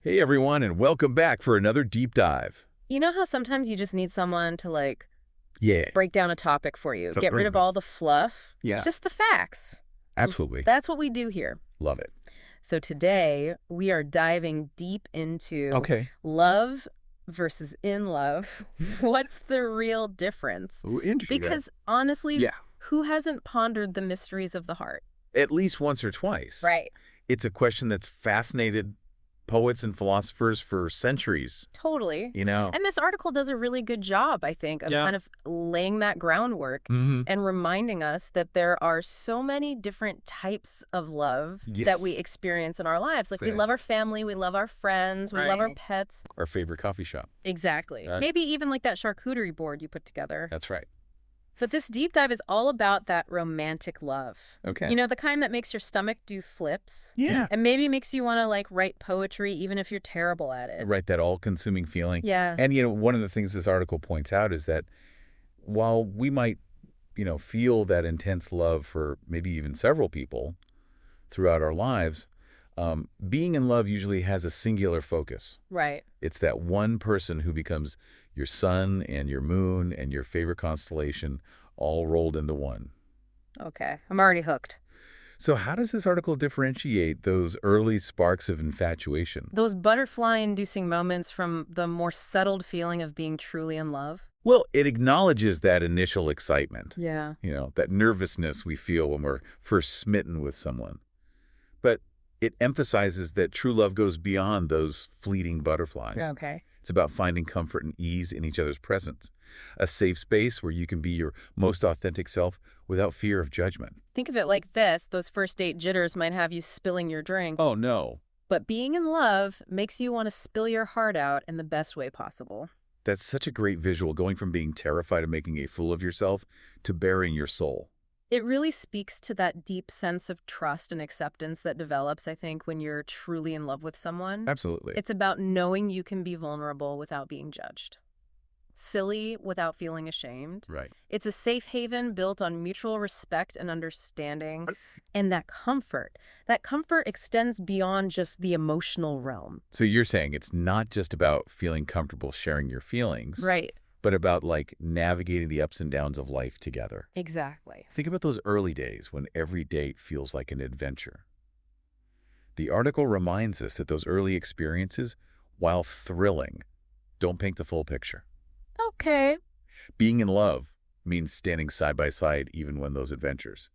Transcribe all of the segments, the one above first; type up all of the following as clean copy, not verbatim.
Hey everyone, and welcome back for another deep dive. You know how sometimes you just need someone to, Yeah. break down a topic for you, So- get rid of all the fluff? Yeah. It's just the facts. Absolutely. That's what we do here. Love it. So today, we are diving deep into Okay. love versus in love. What's the real difference? Ooh, interesting. Because honestly, Yeah. who hasn't pondered the mysteries of the heart? At least once or twice. Right. It's a question that's fascinated poets and philosophers for centuries, Totally. you know? And this article does a really good job, I think, of Yeah. kind of laying that groundwork Mm-hmm. and reminding us that there are so many different types of love that we Yes. experience in our lives. Like, we Yeah. love our family, we love our friends, we love our Right. pets. Our favorite coffee shop. Exactly. Right. Maybe even like that charcuterie board you put together. That's right. But this deep dive is all about that romantic love. Okay. You know, the kind that makes your stomach do flips. Yeah. And maybe makes you want to, write poetry even if you're terrible at it. Right, that all-consuming feeling. Yes. And, one of the things this article points out is that while we might, feel that intense love for maybe even several people throughout our lives, being in love usually has a singular focus. Right. It's that one person who becomes your sun and your moon and your favorite constellation all rolled into one. Okay. I'm already hooked. So how does this article differentiate those early sparks of infatuation? Those butterfly-inducing moments from the more settled feeling of being truly in love? Well, it acknowledges that initial excitement, Yeah. that nervousness we feel when we're first smitten with someone. But it emphasizes that true love goes beyond those fleeting butterflies. Okay. It's about finding comfort and ease in each other's presence, a safe space where you can be your most authentic self without fear of judgment. Think of it like this. Those first date jitters might have you spilling your drink. Oh, no. But being in love makes you want to spill your heart out in the best way possible. That's such a great visual, going from being terrified of making a fool of yourself to bearing your soul. It really speaks to that deep sense of trust and acceptance that develops, I think, when you're truly in love with someone. Absolutely. It's about knowing you can be vulnerable without being judged. Silly without feeling ashamed. Right. It's a safe haven built on mutual respect and understanding. And that comfort extends beyond just the emotional realm. So you're saying it's not just about feeling comfortable sharing your feelings, Right. but about navigating the ups and downs of life together. Exactly. Think about those early days when every date feels like an adventure. The article reminds us that those early experiences, while thrilling, don't paint the full picture. Okay. Being in love means standing side by side even when those adventures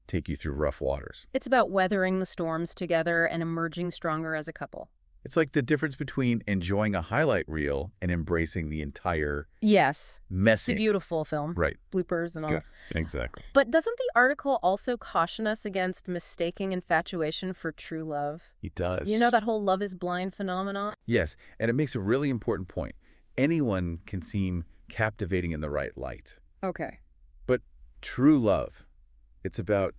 take you through rough waters. It's about weathering the storms together and emerging stronger as a couple. It's like the difference between enjoying a highlight reel and embracing the entire Yes. It's messy. a beautiful film. Right. Bloopers and all. Yeah, exactly. But doesn't the article also caution us against mistaking infatuation for true love? It does. You know that whole love is blind phenomenon? Yes, and it makes a really important point. Anyone can seem captivating in the right light. Okay. But true love, it's about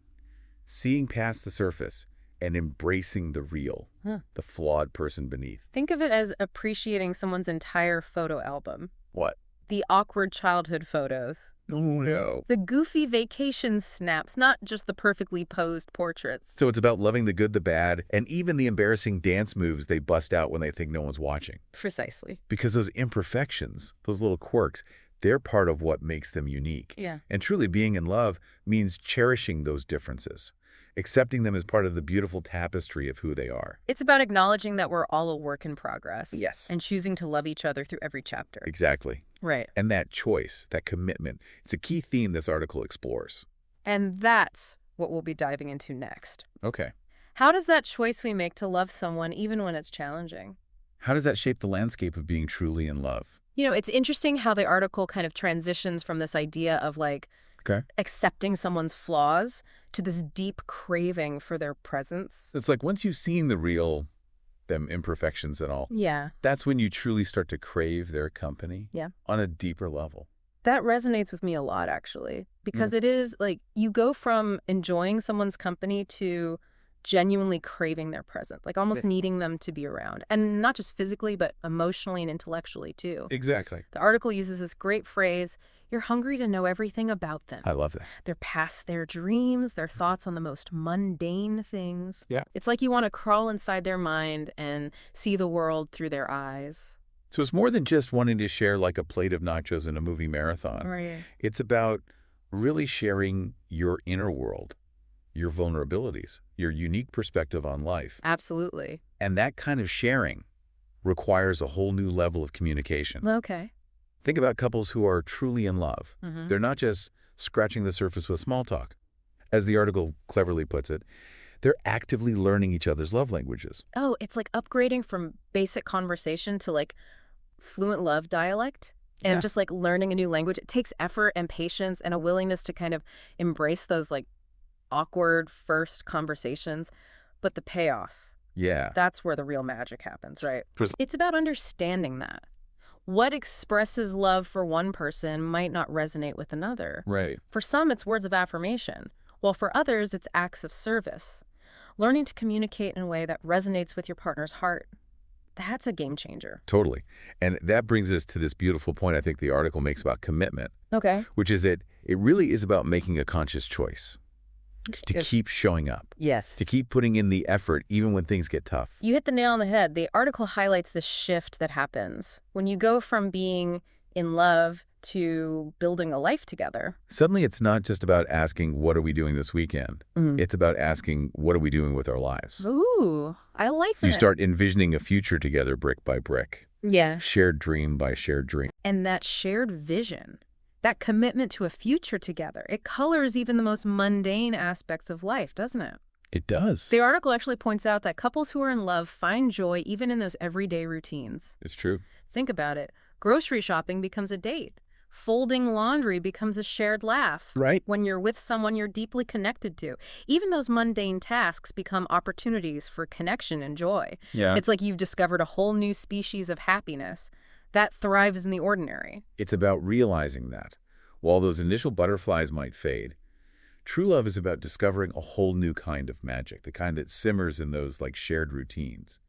seeing past the surface and embracing the real, the flawed person beneath. Think of it as appreciating someone's entire photo album. What? The awkward childhood photos. Oh, no. The goofy vacation snaps, not just the perfectly posed portraits. So it's about loving the good, the bad, and even the embarrassing dance moves they bust out when they think no one's watching. Precisely. Because those imperfections, those little quirks, they're part of what makes them unique. Yeah. And truly being in love means cherishing those differences, accepting them as part of the beautiful tapestry of who they are. It's about acknowledging that we're all a work in progress. Yes. And choosing to love each other through every chapter. Exactly. Right. And that choice, that commitment, it's a key theme this article explores. And that's what we'll be diving into next. Okay. How does that choice we make to love someone even when it's challenging? How does that shape the landscape of being truly in love? You know, it's interesting how the article kind of transitions from this idea of accepting someone's flaws to this deep craving for their presence. It's like once you've seen the real, them imperfections and all, Yeah. that's when you truly start to crave their company. Yeah. On a deeper level. That resonates with me a lot, actually, because it is you go from enjoying someone's company to genuinely craving their presence, like almost needing them to be around. And not just physically, but emotionally and intellectually, too. Exactly. The article uses this great phrase, you're hungry to know everything about them. I love that. Their past, their dreams, their thoughts on the most mundane things. Yeah. It's like you want to crawl inside their mind and see the world through their eyes. So it's more than just wanting to share like a plate of nachos in a movie marathon. Right. It's about really sharing your inner world, your vulnerabilities, your unique perspective on life. Absolutely. And that kind of sharing requires a whole new level of communication. Okay. Think about couples who are truly in love. Mm-hmm. They're not just scratching the surface with small talk. As the article cleverly puts it, they're actively learning each other's love languages. Oh, it's like upgrading from basic conversation to like fluent love dialect. And just like learning a new language, it takes effort and patience and a willingness to kind of embrace those like awkward first conversations. But the payoff, that's where the real magic happens, right? It's about understanding that. What expresses love for one person might not resonate with another. Right. For some, it's words of affirmation, while for others, it's acts of service. Learning to communicate in a way that resonates with your partner's heart, that's a game changer. Totally. And that brings us to this beautiful point I think the article makes about commitment. Okay. Which is that it really is about making a conscious choice to keep showing up. Yes. To keep putting in the effort even when things get tough. You hit the nail on the head. The article highlights the shift that happens when you go from being in love to building a life together. Suddenly it's not just about asking, what are we doing this weekend? It's about asking, what are we doing with our lives? Ooh, I like that. You start envisioning a future together brick by brick. Yeah. Shared dream by shared dream. And that shared vision, that commitment to a future together, it colors even the most mundane aspects of life, doesn't it? It does. The article actually points out that couples who are in love find joy even in those everyday routines. It's true. Think about it. Grocery shopping becomes a date. Folding laundry becomes a shared laugh. Right. When you're with someone you're deeply connected to. Even those mundane tasks become opportunities for connection and joy. Yeah. It's like you've discovered a whole new species of happiness that thrives in the ordinary. It's about realizing that, while those initial butterflies might fade, true love is about discovering a whole new kind of magic, the kind that simmers in those like shared routines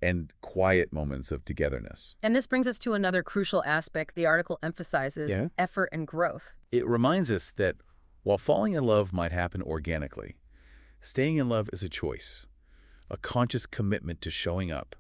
and quiet moments of togetherness. And this brings us to another crucial aspect the article emphasizes, effort and growth. It reminds us that while falling in love might happen organically, staying in love is a choice, a conscious commitment to showing up,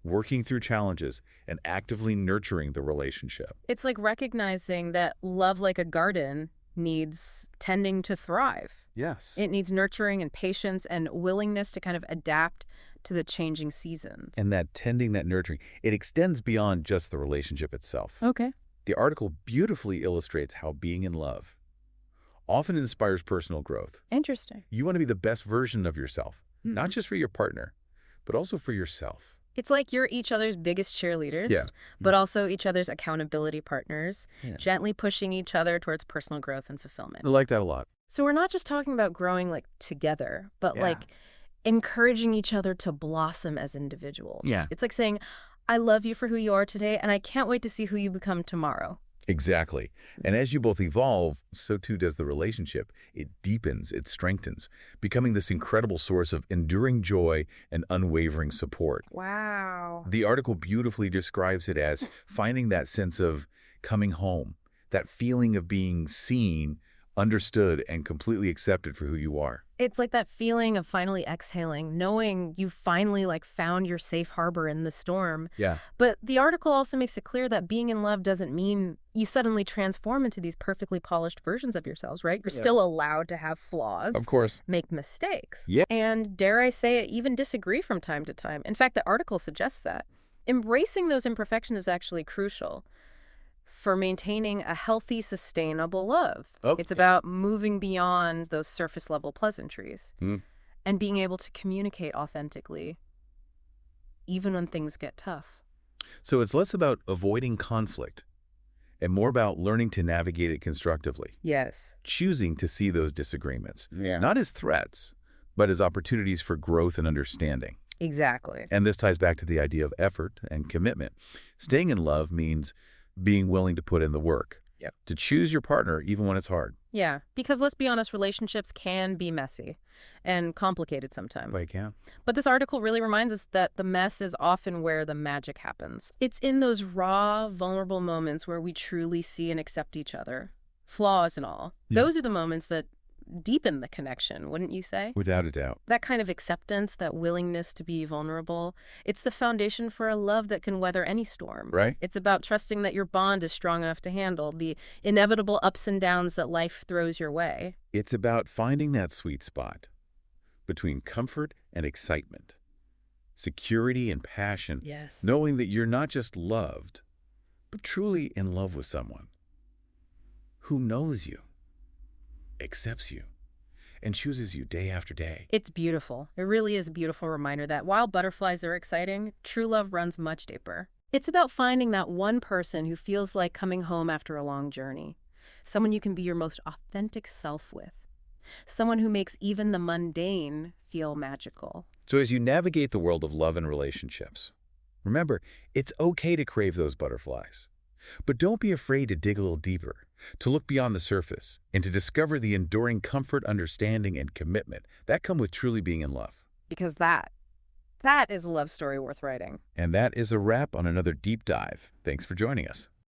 working through challenges, and actively nurturing the relationship. It's like recognizing that love, like a garden, needs tending to thrive. Yes. It needs nurturing and patience and willingness to kind of adapt to the changing seasons. And that tending, that nurturing, it extends beyond just the relationship itself. Okay. The article beautifully illustrates how being in love often inspires personal growth. Interesting. You want to be the best version of yourself, not just for your partner, but also for yourself. It's like you're each other's biggest cheerleaders, but also each other's accountability partners, gently pushing each other towards personal growth and fulfillment. I like that a lot. So we're not just talking about growing like together, but like encouraging each other to blossom as individuals. Yeah. It's like saying, I love you for who you are today, and I can't wait to see who you become tomorrow. Exactly. And as you both evolve, so too does the relationship. It deepens, it strengthens, becoming this incredible source of enduring joy and unwavering support. Wow. The article beautifully describes it as finding that sense of coming home, that feeling of being seen, understood, and completely accepted for who you are. It's like that feeling of finally exhaling, knowing you finally like found your safe harbor in the storm. Yeah. But the article also makes it clear that being in love doesn't mean you suddenly transform into these perfectly polished versions of yourselves, right? You're still allowed to have flaws. Of course. Make mistakes. Yeah. And dare I say it, even disagree from time to time. In fact, the article suggests that. Embracing those imperfections is actually crucial for maintaining a healthy, sustainable love. Okay. It's about moving beyond those surface-level pleasantries and being able to communicate authentically, even when things get tough. So it's less about avoiding conflict and more about learning to navigate it constructively. Yes. Choosing to see those disagreements, not as threats, but as opportunities for growth and understanding. Exactly. And this ties back to the idea of effort and commitment. Staying in love means being willing to put in the work, to choose your partner even when it's hard. Yeah, because let's be honest, relationships can be messy and complicated sometimes. Like, yeah. But this article really reminds us that the mess is often where the magic happens. It's in those raw, vulnerable moments where we truly see and accept each other, flaws and all. Yeah. Those are the moments that deepen the connection, wouldn't you say? Without a doubt. That kind of acceptance, that willingness to be vulnerable, it's the foundation for a love that can weather any storm. Right? It's about trusting that your bond is strong enough to handle the inevitable ups and downs that life throws your way. It's about finding that sweet spot between comfort and excitement, security and passion, Yes. knowing that you're not just loved, but truly in love with someone who knows you, accepts you, and chooses you day after day. It's beautiful. It really is a beautiful reminder that while butterflies are exciting, true love runs much deeper. It's about finding that one person who feels like coming home after a long journey, someone you can be your most authentic self with, someone who makes even the mundane feel magical. So as you navigate the world of love and relationships, remember, it's okay to crave those butterflies. But don't be afraid to dig a little deeper, to look beyond the surface, and to discover the enduring comfort, understanding, and commitment that come with truly being in love. Because that is a love story worth writing. And that is a wrap on another deep dive. Thanks for joining us.